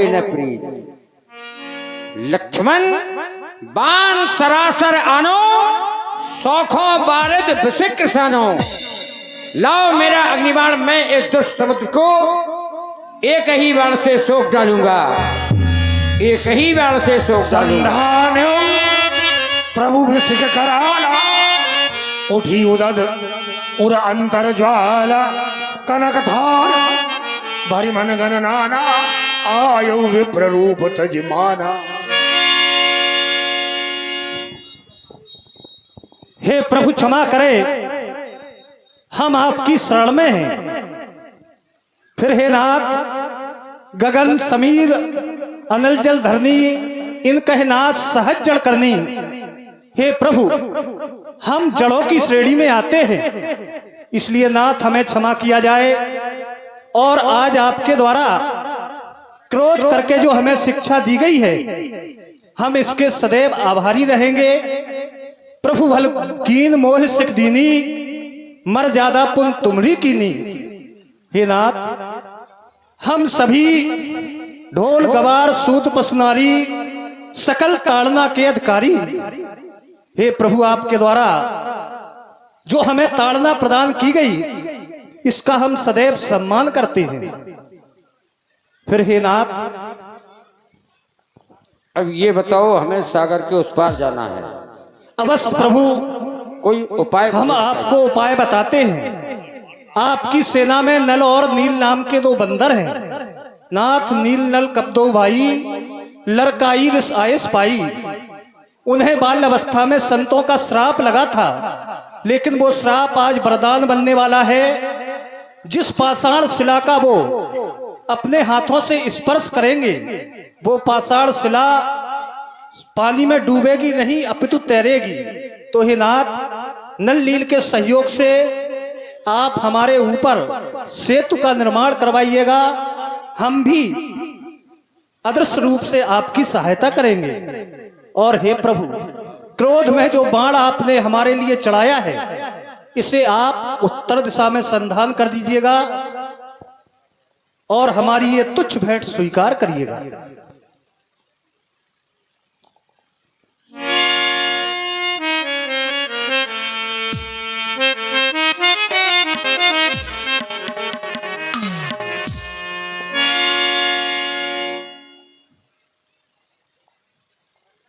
होए न प्रीत। लक्ष्मण बाण सरासर आनो, सौखों बारिद विशिक्र सानो। लाओ मेरा अग्निबाण, मैं इस दुष्ट समुद्र को एक ही बाण से सोख डालूंगा, एक ही बाण से सोख डालूंगा। प्रभु विशिख कराला, उठी उदद उर अंतर ज्वाला। कनक धार भरि मन गण नाना, आयु विप्र रूप तजमाना। हे प्रभु क्षमा करे, हम आपकी शरण में हैं। फिर हे नाथ गगन समीर अनल जल धरनी, इन कहे नाथ सहज जड़ करनी। हे प्रभु हम जड़ों की श्रेणी में आते हैं, इसलिए नाथ हमें क्षमा किया जाए। और आज आपके द्वारा क्रोध करके जो हमें शिक्षा दी गई है, हम इसके सदैव आभारी रहेंगे। प्रभु भल कीन मोह सिख दीनी, मर ज्यादा पुन तुमरी कीनी। हे नाथ हम सभी ढोल गवार सूत पसुनारी, सकल ताड़ना के अधिकारी। हे प्रभु आपके द्वारा जो हमें ताड़ना प्रदान की गई, इसका हम सदैव सम्मान करते हैं। फिर हे नाथ अब ये बताओ, हमें सागर के उस पार जाना है। अवश्य प्रभु, कोई उपाय हम आपको उपाय बताते हैं। आपकी सेना में नल और नील नाम के दो बंदर हैं। नाथ नील नल कब दो भाई, लड़काई विष आयस पाई। उन्हें बाल्य अवस्था में संतों का श्राप लगा था, लेकिन वो श्राप आज वरदान बनने वाला है। जिस पाषाण शिला का वो अपने हाथों से स्पर्श करेंगे, वो पाषाण शिला पानी में डूबेगी नहीं, अपितु तैरेगी। तो हे नाथ नल नील के सहयोग से आप हमारे ऊपर सेतु का निर्माण करवाइएगा। हम भी अदृश्य रूप से आपकी सहायता करेंगे। और हे प्रभु, क्रोध में जो बाण आपने हमारे लिए चढ़ाया है, इसे आप उत्तर दिशा में संधान कर दीजिएगा और हमारी ये तुच्छ भेंट स्वीकार करिएगा।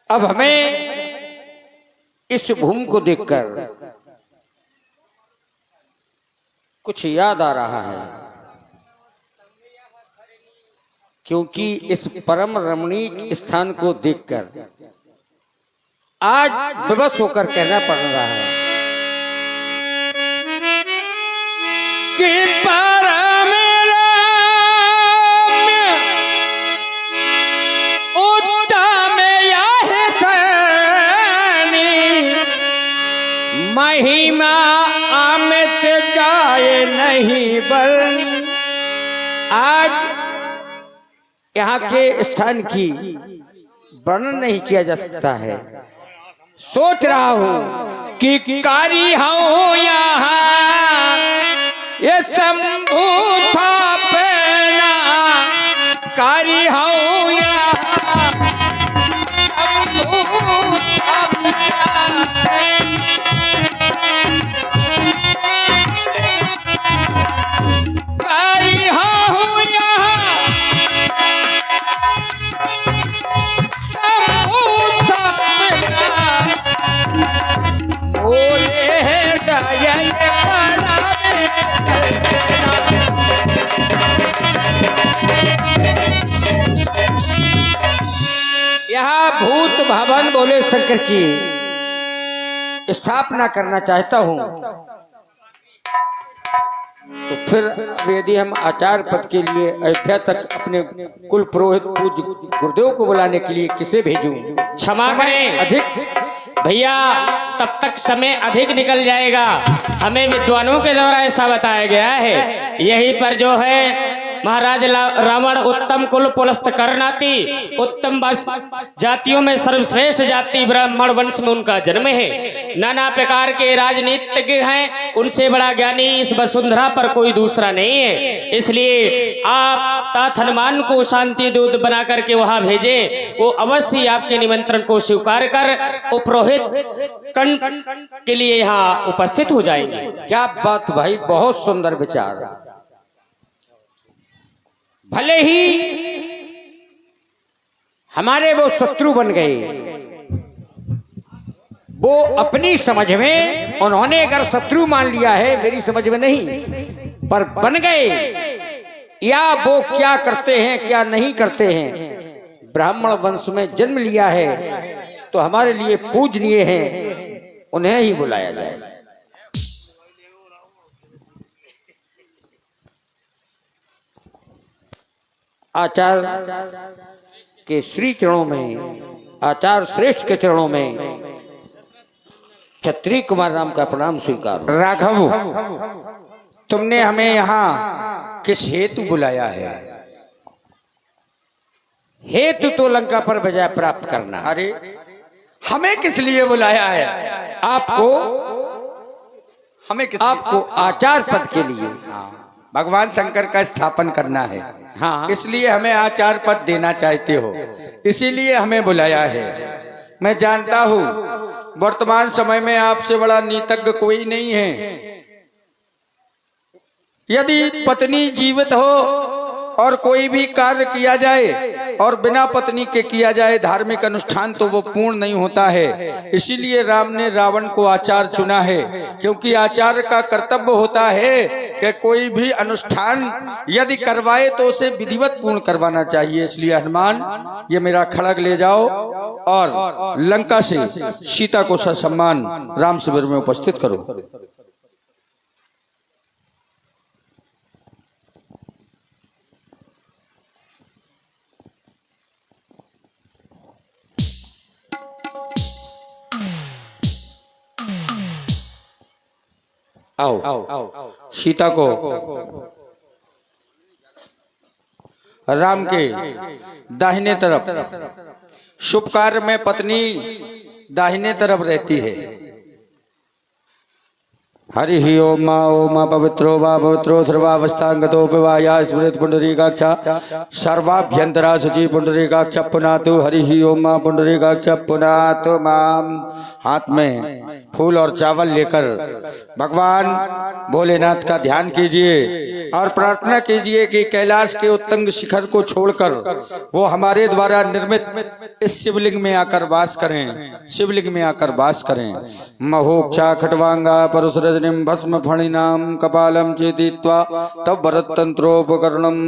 अब हमें इस भूमि को देखकर कुछ याद आ रहा है, क्योंकि इस परम रमणीय स्थान को देखकर आज विवश होकर कहना पड़ रहा है कि परम रम्य उत्तम यह धनी, महिमा अमित जाए नहीं बरनी। आज यहाँ के स्थान की वर्णन नहीं किया जा सकता है। सोच रहा हूं कि कारी हूं यहाँ, ये शंभू था पहना। कारी हूं यहाँ, शंभू था पहना। कारी हूं यहाँ, शंभू था पहना। बोले है डाया ये पाला यहाँ भूत भवन बोले शंकर की स्थापना करना चाहता हूं। तो फिर अब यदि हम आचार्य पद के लिए अयोध्या तक अपने कुल पुरोहित पूज्य गुरुदेव को बुलाने के लिए किसे भेजूं? क्षमा करें अधिक भैया, तब तक समय अधिक निकल जाएगा। हमें विद्वानों के द्वारा ऐसा बताया गया है, यहीं पर जो है महाराज रावण उत्तम कुल पुलस्त करनाती, उत्तम जातियों में सर्वश्रेष्ठ जाति ब्राह्मण वंश में उनका जन्म है। नाना प्रकार के राजनीतिज्ञ हैं, उनसे बड़ा ज्ञानी इस वसुंधरा पर कोई दूसरा नहीं है। इसलिए आप तात हनुमान को शांति दूत बना करके वहां भेजे, वो अवश्य आपके निमंत्रण को स्वीकार कर उपरोहित के लिए यहाँ उपस्थित हो जाएंगे। क्या बात भाई, बहुत सुंदर विचार। भले ही हमारे वो शत्रु बन गए, वो अपनी समझ में उन्होंने अगर शत्रु मान लिया है, मेरी समझ में नहीं, पर बन गए, या वो क्या करते हैं क्या नहीं करते हैं, ब्राह्मण वंश में जन्म लिया है तो हमारे लिए पूजनीय हैं, उन्हें ही बुलाया जाए। आचार्य के श्री चरणों में, आचार्य श्रेष्ठ के चरणों में क्षत्रिय कुमार राम का प्रणाम स्वीकार। राघव, तुमने हमें यहाँ किस हेतु बुलाया है? हेतु तो लंका पर विजय प्राप्त करना। अरे हमें किस लिए बुलाया है? आपको हमें किस आपको आचार्य पद के लिए। हाँ, भगवान शंकर का स्थापन करना है। हाँ, इसलिए हमें आचार्य पद देना चाहते हो, इसीलिए हमें बुलाया है। मैं जानता हूँ वर्तमान समय में आपसे बड़ा नीतज्ञ कोई नहीं है। यदि पत्नी जीवित हो और कोई भी कार्य किया जाए और बिना पत्नी के किया जाए धार्मिक अनुष्ठान, तो वो पूर्ण नहीं होता है। इसीलिए राम ने रावण को आचार्य चुना है, क्योंकि आचार्य का कर्तव्य होता है कि कोई भी अनुष्ठान यदि करवाए तो उसे विधिवत पूर्ण करवाना चाहिए। इसलिए हनुमान, ये मेरा खड़ग ले जाओ और लंका से सीता को ससम्मान राम शिविर में उपस्थित करो। आओ, सीता को राम के दाहिने तरफ, शुभ कार्य में पत्नी दाहिने तरफ रहती है। हरि ही ओम पवित्रो वा पवित्रो सर्वावस्थांगतोपि वा या स्मृत पुंडरीकाक्षा सर्वाभ्यंतरा शुचि पुंडरीकाक्ष पुनातु। हरि ही ओम पुंडरीकाक्ष पुनातु माम। हाथ में फूल और चावल लेकर भगवान भोलेनाथ का ध्यान कीजिए और प्रार्थना कीजिए कि कैलाश के उत्तुंग शिखर को छोड़कर वो हमारे द्वारा निर्मित इस शिवलिंग में आकर वास करें, शिवलिंग में आकर वास करें। महोक्षा खटवांगा परशुरजनिम भस्म फणिनाम कपालम चेतित्वा तब भरत तंत्रोपकरणम।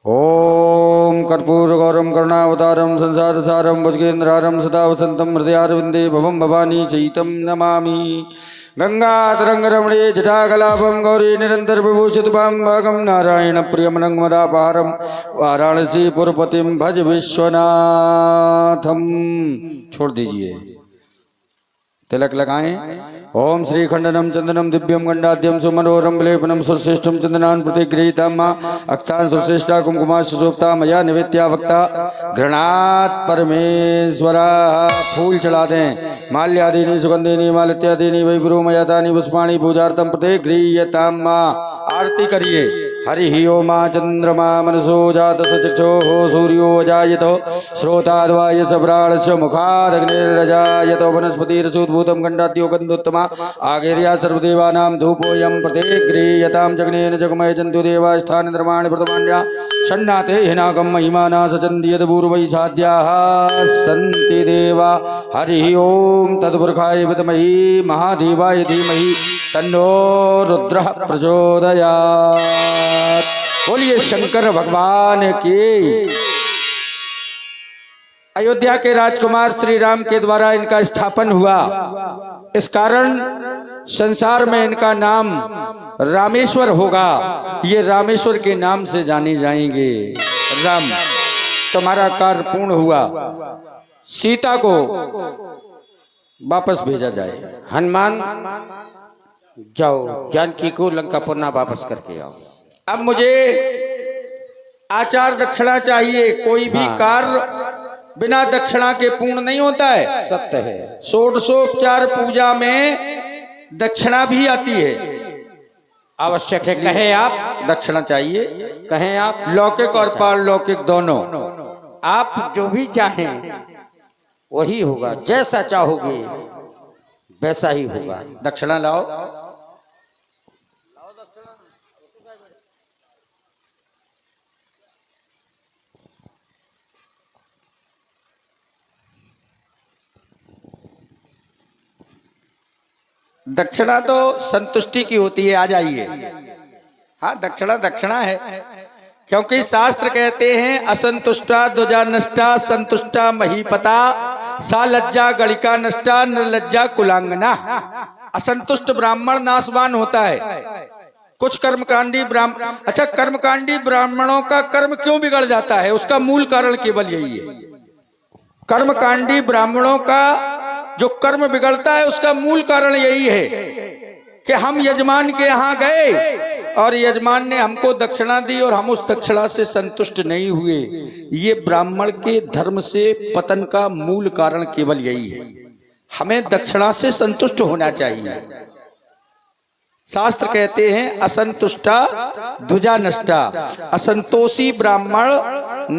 ओम कर्पूर गौरम करुणावतारम संसार सारम भुजगेन्द्रारम सदा वसंतम हृदयारविंदे भवम भवानी सहितम नमामि। गंगा तरंग रमणे जटाकलापम गौरी निरंतर विभूषित भागम नारायण प्रियमनंग मदापारम वाराणसी पुरपतिम भज विश्वनाथम। छोड़ दीजिए, तिलक लगाएं। ओम श्री खंडनम चंदनम दिव्यम गंडाद्यम सुमनोरम लेपनम सुरश्रेष्ठम चंदनान प्रतिगृहीताम अक्तान सुरश्रेष्ठा कुमकुमा सुशोभता मया निवेद्या वक्ता घृणात् परमेश्वरा। फूल चढ़ा दें। माल्यादीनि सुगंधिनी मालित्यादीनि वैभ्रूमयातानि पुष्पाणि पूजार्थम प्रतिगृह्यताम। आरती करिए। हरि ही ओम चंद्रमा मनसो जात सचक्षो सूर्यो अजायत श्रोताद्वाय सव्राणश्च मुखादग्निरजायत वनस्पतिरसूद्भूतं गंडाद्यो गन्धोत्तमा आगेर्या सर्वदेवानां धूपोऽयं प्रतिगृह्यतां। जग्नेन जगमय जन्तु देवा स्थानन्द्रमाणि प्रथमान्या षण्णाते हिनाकं महिमाना सचन्ति यद्पूर्वैः साध्याः सन्ति देवा। हरि ओम तत्पुरुषाय विद्महे महादेवाय धीमहि तन्नो रुद्रः प्रचोदयात्। बोलिए शंकर भगवान की। अयोध्या के राजकुमार श्री राम के द्वारा इनका स्थापन हुआ, इस कारण संसार में इनका नाम रामेश्वर होगा। ये रामेश्वर के नाम से जाने जाएंगे। राम, तुम्हारा कार्य पूर्ण हुआ, सीता को वापस भेजा जाए। हनुमान जाओ जानकी को लंकापुरना वापस करके आओ। अब मुझे आचार दक्षिणा चाहिए। कोई भी हाँ। कार्य बिना दक्षिणा के पूर्ण नहीं होता है। सत्य है। षोडशोपचार पूजा में दक्षिणा भी आती है। आवश्यक है। कहें आप। दक्षिणा चाहिए। कहें आप। लौकिक और पारलौकिक दोनों। आप जो भी चाहें वही होगा। जैसा चाहोगे वैसा ही होगा। दक्षिणा लाओ। दक्षिणा तो संतुष्टि की होती है। आ जाइए। हाँ, दक्षिणा दक्षिणा है, क्योंकि शास्त्र कहते हैं असंतुष्टा द्वजा नष्टा संतुष्टा महीपता सा लज्जा गणिका नष्टा निर्लज्जा कुलांगना। असंतुष्ट ब्राह्मण नाशवान होता है। कुछ कर्मकांडी ब्राह्मण, अच्छा, कर्मकांडी ब्राह्मणों का कर्म क्यों बिगड़ जाता है, उसका मूल कारण केवल यही है। कर्मकांडी ब्राह्मणों का जो कर्म बिगड़ता है उसका मूल कारण यही है कि हम यजमान के यहाँ गए और यजमान ने हमको दक्षिणा दी और हम उस दक्षिणा से संतुष्ट नहीं हुए। ये ब्राह्मण के धर्म से पतन का मूल कारण केवल यही है। हमें दक्षिणा से संतुष्ट होना चाहिए। शास्त्र कहते हैं असंतुष्टा ध्वजा नष्टा। असंतोषी ब्राह्मण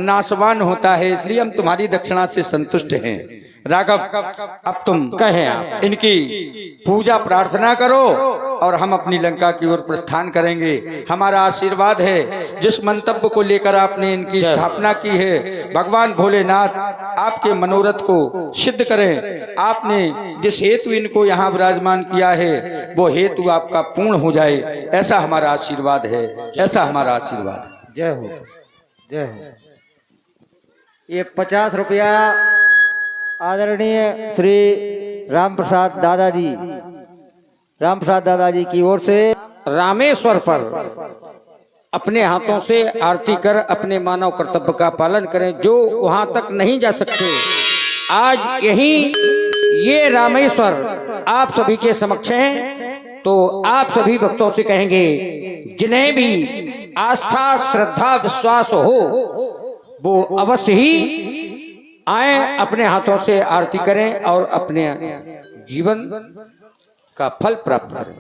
नाशवान होता है। इसलिए हम तुम्हारी दक्षिणा से संतुष्ट हैं। राघव, अब तुम कहें आप। इनकी पूजा प्रार्थना करो और हम अपनी लंका की ओर प्रस्थान करेंगे। हमारा आशीर्वाद है जिस मंतव्य को लेकर आपने इनकी स्थापना की है, भगवान भोलेनाथ आपके मनोरथ को सिद्ध करें। आपने जिस हेतु इनको यहाँ विराजमान किया है वो हेतु आपका पूर्ण हो जाए, ऐसा हमारा आशीर्वाद है। ऐसा हमारा आशीर्वाद है। जय हो, जय हो। ये 50 रुपया आदरणीय श्री राम प्रसाद दादाजी की ओर से रामेश्वर पर अपने हाथों से आरती कर अपने मानव कर्तव्य का पालन करें। जो वहां तक नहीं जा सकते, आज यही ये रामेश्वर आप सभी के समक्ष हैं। तो आप सभी भक्तों से कहेंगे, जिन्हें भी आस्था श्रद्धा विश्वास हो वो अवश्य ही आए, अपने हाथों से आरती करें और अपने जीवन का फल प्राप्त करें।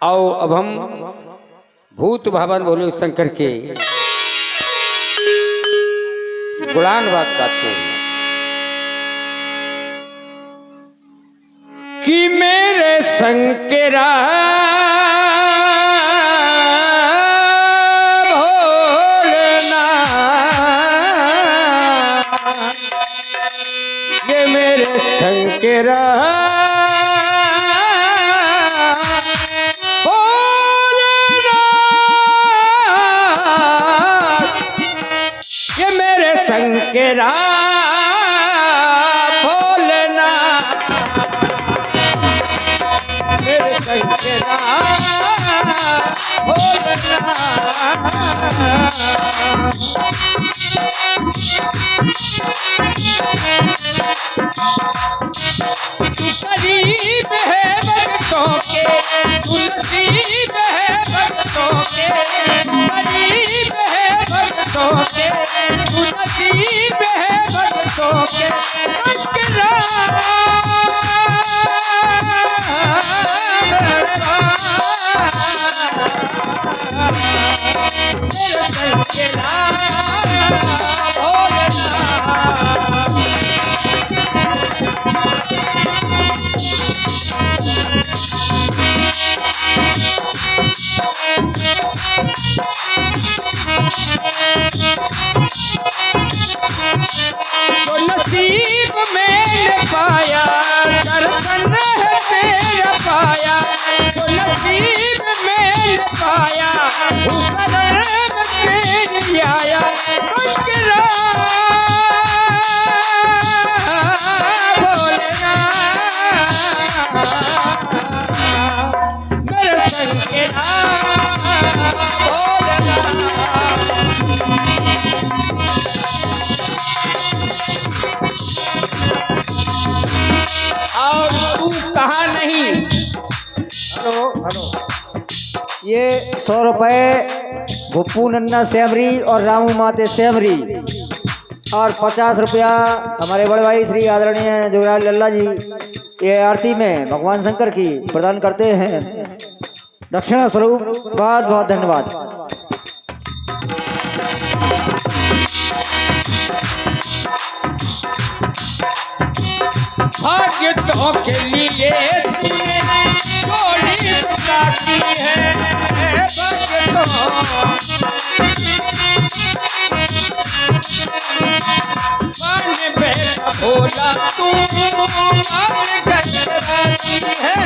आओ अब हम भूत भावन भोले शंकर के गुणानुवाद गाते हैं कि मेरे शंकरा भोलेनाथ, ये मेरे शंकरा भोलेनाथ, ये मेरे शंकरा करीब है भक्तों के, तू नसीब है भक्तों के, करीब है भक्तों के, तू नसीब है भक्तों के। जो नसीब मैंने पाया दर्शन है तेरा पाया, जो नसीब मैंने पाया उस शरण तेरी आया। भोलेनाथ मेरे शंकरा भोलेनाथ। ये 100 रुपये भुप्पू नन्ना सेमरी और रामू माते सेमरी और 50 रुपया हमारे बड़े भाई श्री आदरणीय जोगराज लल्ला जी ये आरती में भगवान शंकर की प्रदान करते हैं दक्षिणा स्वरूप। बहुत बहुत धन्यवाद। भाग्यों के लिए तूने जोड़ी प्रकाशी है मन बैठा भोला तू मन गंजराती है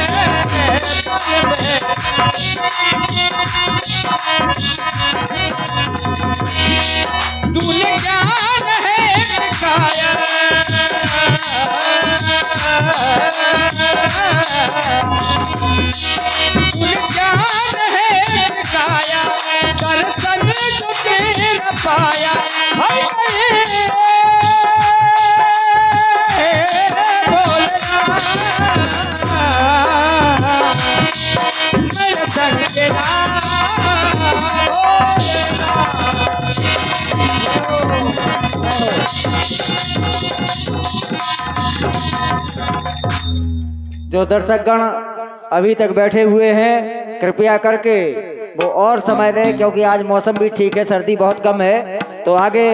तूने ज्ञान है दिखाया ज्ञान है दिखाया दर्शन जो तेरा पाया मेरे संग तेरा जो दर्शकगण अभी तक बैठे हुए हैं कृपया करके वो और समय दें क्योंकि आज मौसम भी ठीक है, सर्दी बहुत कम है। तो आगे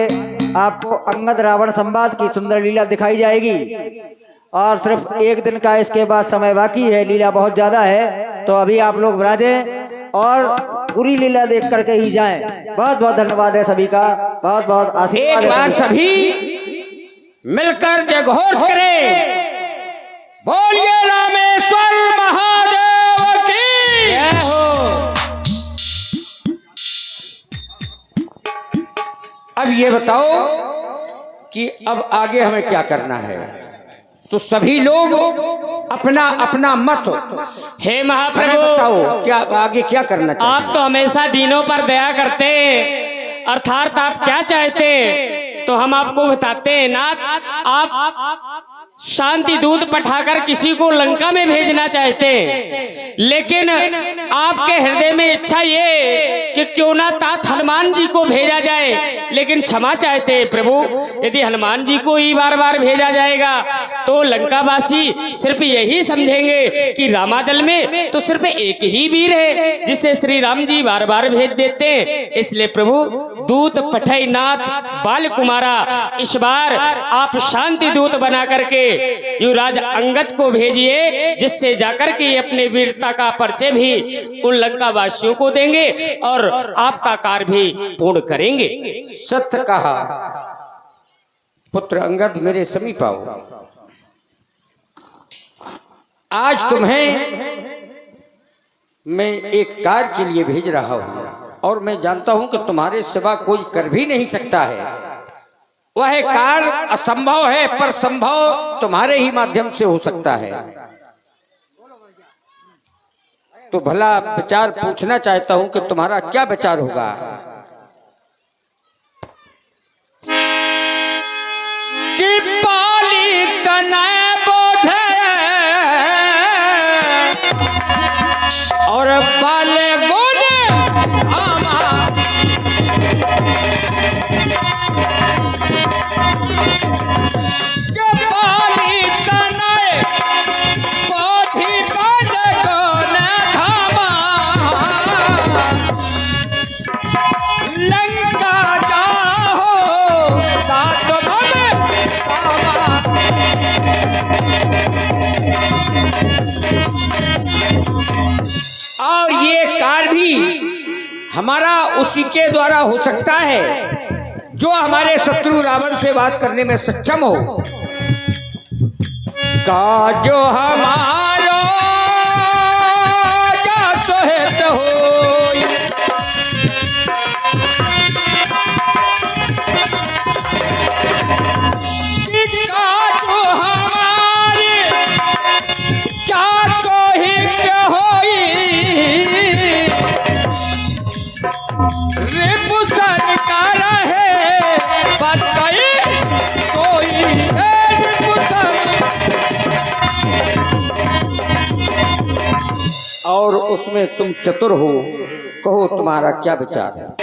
आपको अंगद रावण संवाद की सुंदर लीला दिखाई जाएगी और सिर्फ एक दिन का इसके बाद समय बाकी है, लीला बहुत ज्यादा है। तो अभी आप लोग विराजें और पूरी लीला देख करके ही जाएं। बहुत बहुत धन्यवाद है सभी का, बहुत बहुत आशीर्वाद। एक बार सभी मिलकर जयघोष करें, बोलिए रामेश्वर महादेव की जय हो। अब ये बताओ कि अब आगे हमें क्या करना है, तो सभी लोग अपना अपना मत हे हमें महाप्रभु, बताओ क्या आगे क्या करना चाहिए। आप तो हमेशा दीनों पर दया करते, अर्थात आप क्या चाहते तो हम आपको बताते हैं। नाथ, आप शांति दूत पठाकर किसी को लंका में भेजना चाहते, लेकिन आपके हृदय में इच्छा ये कि क्यों ना तात हनुमान जी को भेजा जाए, लेकिन क्षमा चाहते प्रभु, यदि हनुमान जी को ही बार बार भेजा जाएगा तो लंकावासी सिर्फ यही समझेंगे कि रामादल में तो सिर्फ एक ही वीर है जिसे श्री राम जी बार बार भेज देते हैं। इसलिए प्रभु दूत पठाई नाथ बाल कुमारा, इस बार आप शांति दूत बना करके युवराज अंगद को भेजिए, जिससे जाकर के अपने वीरता का परिचय भी उन लंका वासियों को देंगे और आपका कार्य भी पूर्ण करेंगे। सत्य कहा पुत्र अंगद, मेरे समीप आओ। आज तुम्हें मैं एक कार्य के लिए भेज रहा हूं और मैं जानता हूं कि तुम्हारे सिवा कोई कर भी नहीं सकता है। वह कार्य असंभव है पर संभव तुम्हारे ही माध्यम से हो सकता है। तो भला विचार पूछना चाहता हूं कि तुम्हारा क्या विचार होगा। कि पाली तनय बोध और बाले गुण आमा, के पाली तनय बोधि बन गुण धामा, लंका जाहो सात भव और ये कार्य भी हमारा उसी के द्वारा हो सकता है जो हमारे शत्रु रावण से बात करने में सक्षम हो। का जो हमारो जा सोहत हो, और उसमें तुम चतुर हो, कहो तुम्हारा क्या विचार है।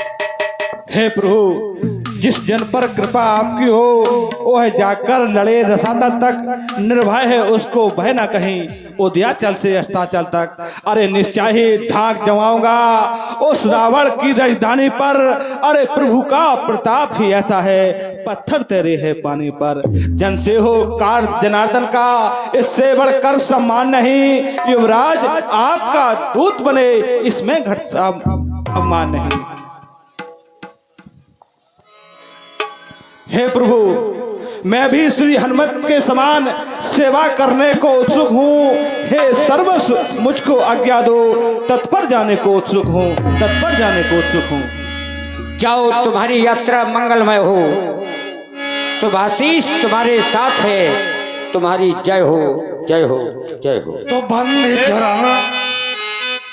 हे प्रभु, जिस जन पर कृपा आपकी हो वह जाकर लड़े रसातल तक, निर्भय है उसको भय न कहीं उदयाचल से अस्ताचल तक। अरे निश्चय ही धाक जमाऊंगा उस रावण की राजधानी पर। अरे प्रभु का प्रताप ही ऐसा है, पत्थर तेरे है पानी पर। जन से हो कार जनार्दन का, इससे बढ़कर सम्मान नहीं। युवराज आपका दूत बने, इसमें घटता अपमान नहीं। हे प्रभु, मैं भी श्री हनुमत के समान सेवा करने को उत्सुक हूँ। हे सर्वस्व मुझको आज्ञा दो, तत्पर जाने को उत्सुक हूँ, तत्पर जाने को उत्सुक हूँ। जाओ, तुम्हारी यात्रा मंगलमय हो, शुभाशीष तुम्हारे साथ है। तुम्हारी जय हो, जय हो, जय हो। तो बंदे चरण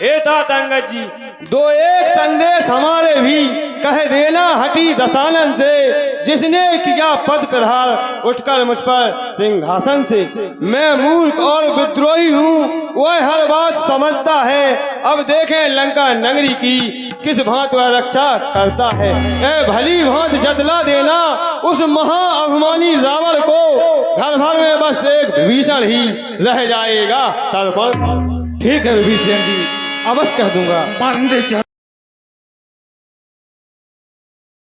हे तात अंगद जी, दो एक संदेश हमारे भी कह देना हटी दशानन से, जिसने किया पद प्रहार उठकर मुझ पर सिंहासन से। मैं मूर्ख और विद्रोही हूँ, वह हर बात समझता है। अब देखें लंका नगरी की किस भांति वह रक्षा करता है। ए भली भांति जतला देना उस महाअभिमानी रावण को, घर भर में बस एक विभीषण ही रह जाएगा तर्पण। ठीक है विभीषण जी, अवश्य कह दूंगा। बंदे चरण